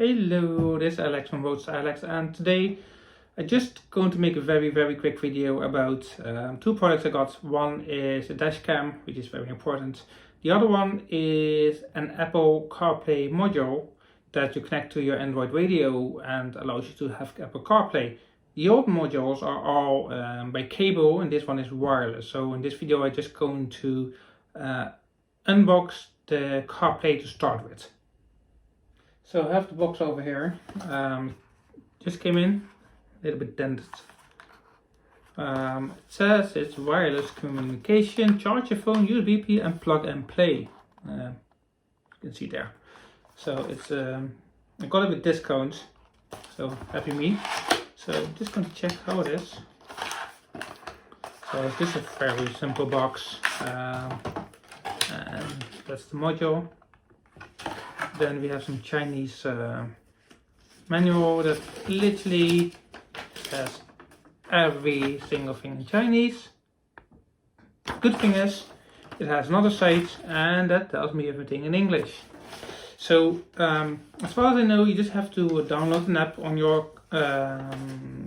Hello, this is Alex from Roads Alex, and today I'm just going to make a very quick video about two products I got. One is a dash cam, which is very important. The other one is an Apple CarPlay module that you connect to your Android radio and allows you to have Apple CarPlay. The old modules are all by cable, and this one is wireless. So in this video I'm just going to unbox the CarPlay to start with. So I have the box over here. Just came in, a little bit dented. It says it's wireless communication, charge your phone, USB and plug and play. You can see there. So it's I got it with discount, so happy me. So I'm just going to check how it is. So it's just a very simple box, and that's the module. Then we have some Chinese manual that literally says every single thing in Chinese. Good thing is it has another side and that tells me everything in English. So as far as I know, you just have to download an app on your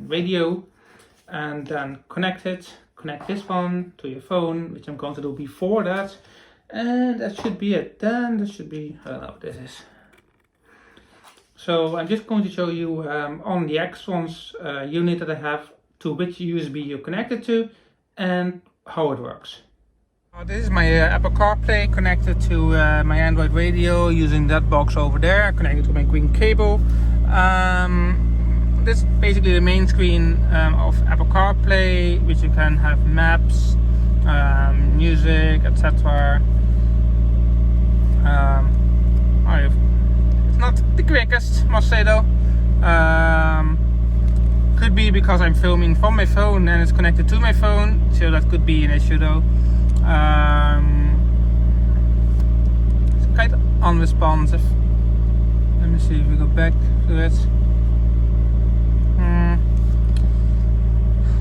radio and then connect this one to your phone, which I'm going to do before that. And that should be it. Then that should be, I don't know what this is. So I'm just going to show you on the X1's unit that I have, to which USB you're connected to and how it works. This is my Apple CarPlay connected to my Android radio using that box over there, connected to my green cable. This is basically the main screen of Apple CarPlay, which you can have maps, music, etc. It's not the quickest, must say though. Could be because I'm filming from my phone and it's connected to my phone, so that could be an issue though. It's quite unresponsive. Let me see if we go back to it.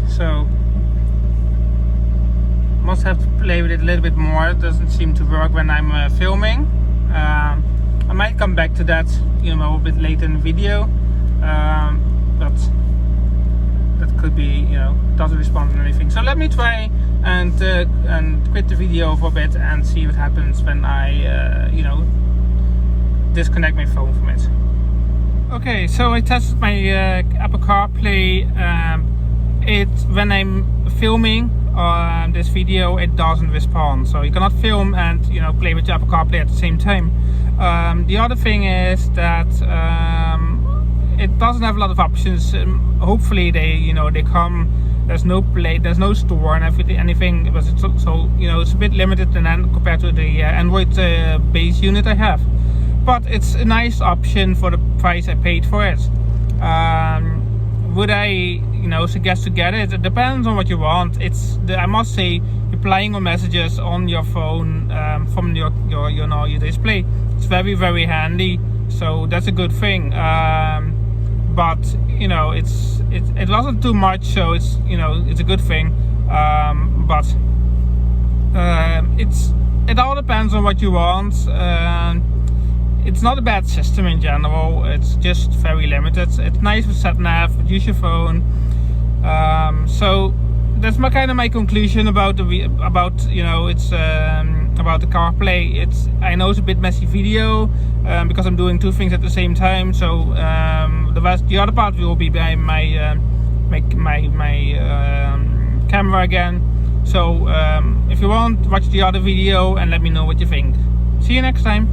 So must have to play with it a little bit more. It doesn't seem to work when I'm filming. I might come back to that, a bit later in the video, but that could be, doesn't respond to anything. So let me try and quit the video for a bit and see what happens when I, disconnect my phone from it. Okay, so I tested my Apple CarPlay. When I'm filming this video, it doesn't respond, so you cannot film and play with your Apple CarPlay at the same time. The other thing is that it doesn't have a lot of options. Hopefully they come. There's no play, there's no store and anything. So it's a bit limited compared to the Android base unit I have. But it's a nice option for the price I paid for it. Would I, suggest to get it? It depends on what you want. I must say, replying on messages on your phone from your display, it's very handy. So that's a good thing. But it wasn't too much, so it's a good thing. But it all depends on what you want. It's not a bad system in general. It's just very limited. It's nice with sat nav, use your phone. So that's my conclusion about the CarPlay. I know it's a bit messy video because I'm doing two things at the same time. So the other part will be by my camera again. So if you want, watch the other video and let me know what you think. See you next time.